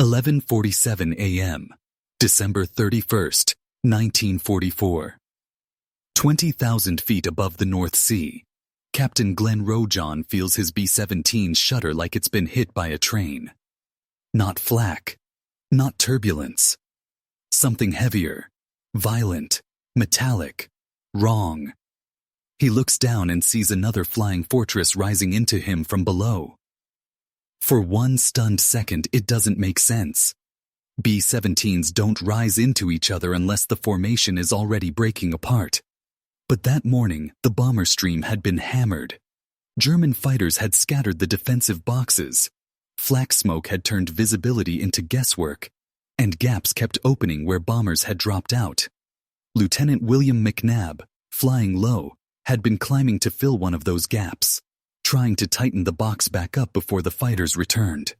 11:47 a.m., December 31st, 1944. 20,000 feet above the North Sea, Captain Glenn Rojon feels his B-17 shudder like it's been hit by a train. Not flak, not turbulence. Something heavier, violent, metallic, wrong. He looks down and sees another flying fortress rising into him from below. For one stunned second, it doesn't make sense. B-17s don't rise into each other unless the formation is already breaking apart. But that morning, the bomber stream had been hammered. German fighters had scattered the defensive boxes. Flak smoke had turned visibility into guesswork, and gaps kept opening where bombers had dropped out. Lieutenant William McNabb, flying low, had been climbing to fill one of those gaps, trying to tighten the box back up before the fighters returned.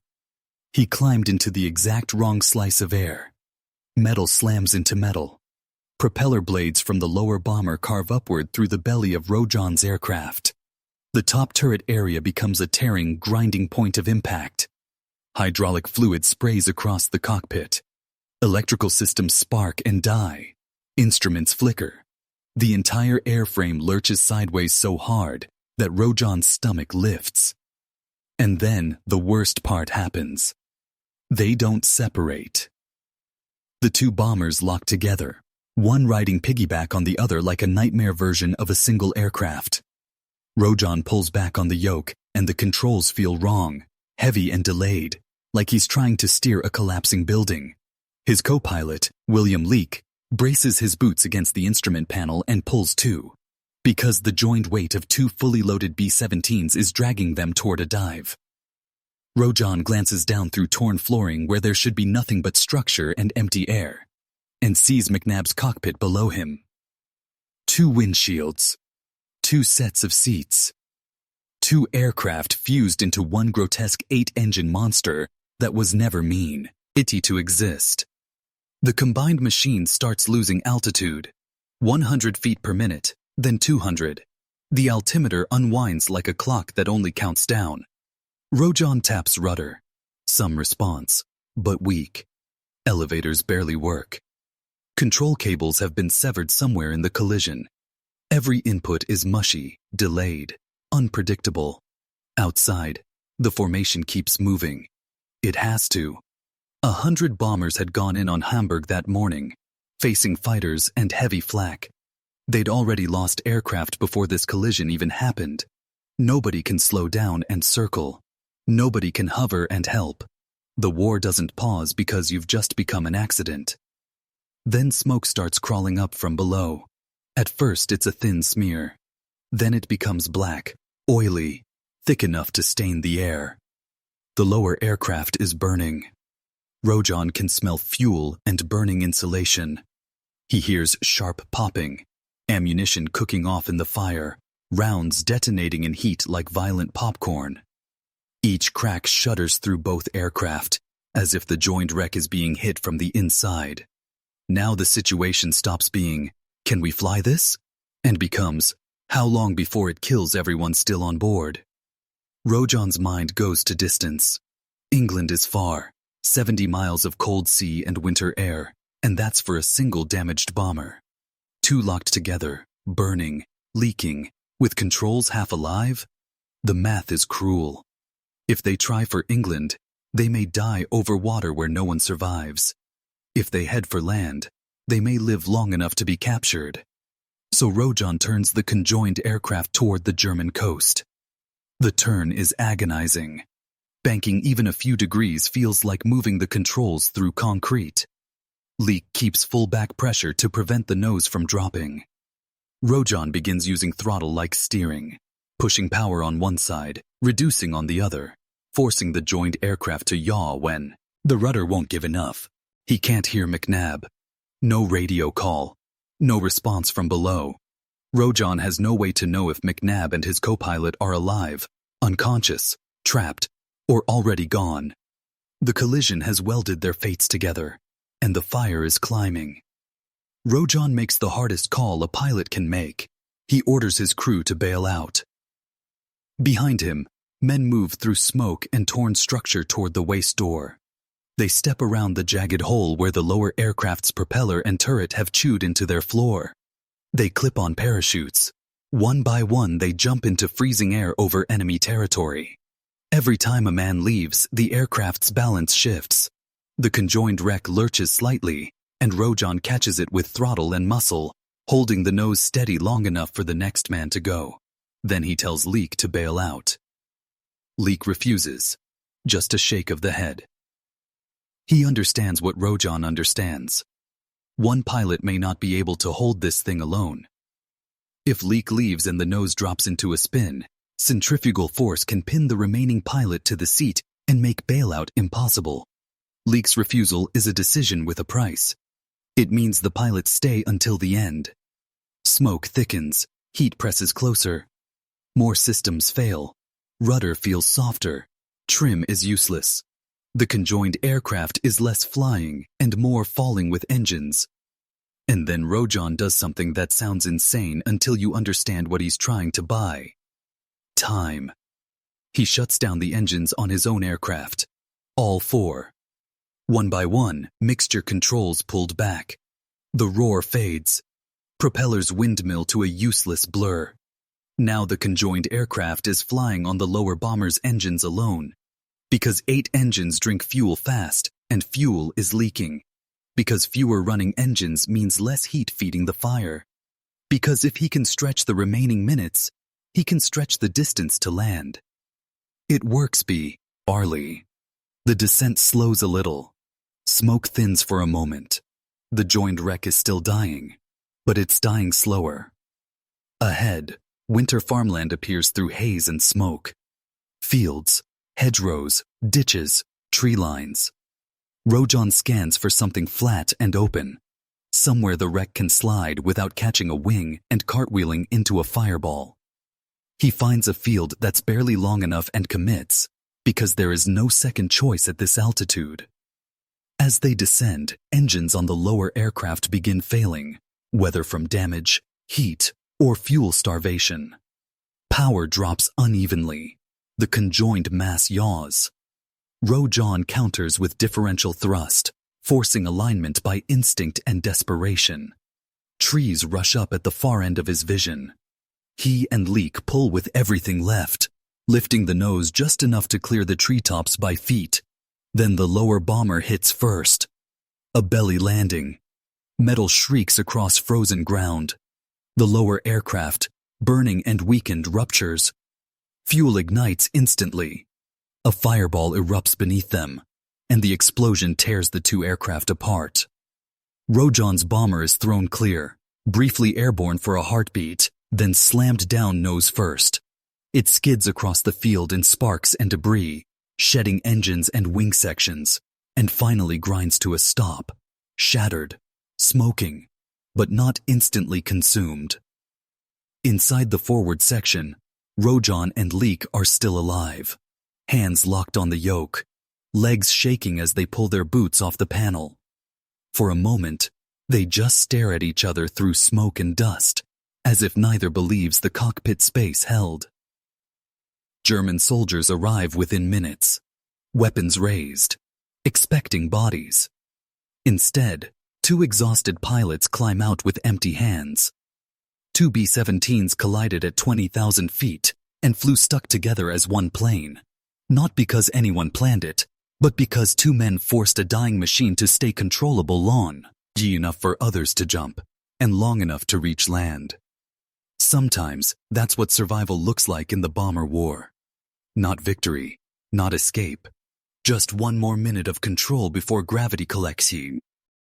He climbed into the exact wrong slice of air. Metal slams into metal. Propeller blades from the lower bomber carve upward through the belly of Rojon's aircraft. The top turret area becomes a tearing, grinding point of impact. Hydraulic fluid sprays across the cockpit. Electrical systems spark and die. Instruments flicker. The entire airframe lurches sideways so hard that Rojon's stomach lifts. And then the worst part happens. They don't separate. The two bombers lock together, one riding piggyback on the other like a nightmare version of a single aircraft. Rojon pulls back on the yoke, and the controls feel wrong, heavy and delayed, like he's trying to steer a collapsing building. His co-pilot, William Leake, braces his boots against the instrument panel and pulls too, because the joined weight of two fully loaded B-17s is dragging them toward a dive. Rojon glances down through torn flooring where there should be nothing but structure and empty air, and sees McNabb's cockpit below him. Two windshields, two sets of seats, two aircraft fused into one grotesque 8-engine monster that was never mean, itty to exist. The combined machine starts losing altitude, 100 feet per minute, then 200. The altimeter unwinds like a clock that only counts down. Rojon taps rudder. Some response, but weak. Elevators barely work. Control cables have been severed somewhere in the collision. Every input is mushy, delayed, unpredictable. Outside, the formation keeps moving. It has to. 100 bombers had gone in on Hamburg that morning, facing fighters and heavy flak. They'd already lost aircraft before this collision even happened. Nobody can slow down and circle. Nobody can hover and help. The war doesn't pause because you've just become an accident. Then smoke starts crawling up from below. At first it's a thin smear. Then it becomes black, oily, thick enough to stain the air. The lower aircraft is burning. Rojon can smell fuel and burning insulation. He hears sharp popping, ammunition cooking off in the fire, rounds detonating in heat like violent popcorn. Each crack shudders through both aircraft, as if the joined wreck is being hit from the inside. Now the situation stops being, "Can we fly this?" and becomes, "How long before it kills everyone still on board?" Rojon's mind goes to distance. England is far, 70 miles of cold sea and winter air, and that's for a single damaged bomber. Two locked together, burning, leaking, with controls half alive? The math is cruel. If they try for England, they may die over water where no one survives. If they head for land, they may live long enough to be captured. So Rojon turns the conjoined aircraft toward the German coast. The turn is agonizing. Banking even a few degrees feels like moving the controls through concrete. Leake keeps full back pressure to prevent the nose from dropping. Rojon begins using throttle-like steering, pushing power on one side, reducing on the other, forcing the joined aircraft to yaw when the rudder won't give enough. He can't hear McNabb. No radio call. No response from below. Rojon has no way to know if McNabb and his co-pilot are alive, unconscious, trapped, or already gone. The collision has welded their fates together, and the fire is climbing. Rojon makes the hardest call a pilot can make. He orders his crew to bail out. Behind him, men move through smoke and torn structure toward the waste door. They step around the jagged hole where the lower aircraft's propeller and turret have chewed into their floor. They clip on parachutes. One by one, they jump into freezing air over enemy territory. Every time a man leaves, the aircraft's balance shifts. The conjoined wreck lurches slightly, and Rojan catches it with throttle and muscle, holding the nose steady long enough for the next man to go. Then he tells Leek to bail out. Leek refuses, just a shake of the head. He understands what Rojan understands. One pilot may not be able to hold this thing alone. If Leek leaves and the nose drops into a spin, centrifugal force can pin the remaining pilot to the seat and make bailout impossible. Leek's refusal is a decision with a price. It means the pilots stay until the end. Smoke thickens, heat presses closer. More systems fail. Rudder feels softer. Trim is useless. The conjoined aircraft is less flying and more falling with engines. And then Rojan does something that sounds insane until you understand what he's trying to buy. Time. He shuts down the engines on his own aircraft. All four. One by one, mixture controls pulled back. The roar fades. Propellers windmill to a useless blur. Now the conjoined aircraft is flying on the lower bomber's engines alone. Because 8 engines drink fuel fast, and fuel is leaking. Because fewer running engines means less heat feeding the fire. Because if he can stretch the remaining minutes, he can stretch the distance to land. It works, Barley. The descent slows a little. Smoke thins for a moment. The joined wreck is still dying, but it's dying slower. Ahead, winter farmland appears through haze and smoke. Fields, hedgerows, ditches, tree lines. Rojan scans for something flat and open. Somewhere the wreck can slide without catching a wing and cartwheeling into a fireball. He finds a field that's barely long enough and commits, because there is no second choice at this altitude. As they descend, engines on the lower aircraft begin failing, whether from damage, heat, or fuel starvation. Power drops unevenly. The conjoined mass yaws. Rojan counters with differential thrust, forcing alignment by instinct and desperation. Trees rush up at the far end of his vision. He and Leek pull with everything left, lifting the nose just enough to clear the treetops by feet. Then the lower bomber hits first. A belly landing. Metal shrieks across frozen ground. The lower aircraft, burning and weakened, ruptures. Fuel ignites instantly. A fireball erupts beneath them, and the explosion tears the two aircraft apart. Rojan's bomber is thrown clear, briefly airborne for a heartbeat, then slammed down nose first. It skids across the field in sparks and debris, shedding engines and wing sections, and finally grinds to a stop, shattered, smoking, but not instantly consumed. Inside the forward section, Rojan and Leek are still alive, hands locked on the yoke, legs shaking as they pull their boots off the panel. For a moment, they just stare at each other through smoke and dust, as if neither believes the cockpit space held. German soldiers arrive within minutes, weapons raised, expecting bodies. Instead, 2 exhausted pilots climb out with empty hands. 2 B-17s collided at 20,000 feet and flew stuck together as one plane, not because anyone planned it, but because 2 men forced a dying machine to stay controllable long enough for others to jump, and long enough to reach land. Sometimes, that's what survival looks like in the bomber war. Not victory, not escape. Just one more minute of control before gravity collects you.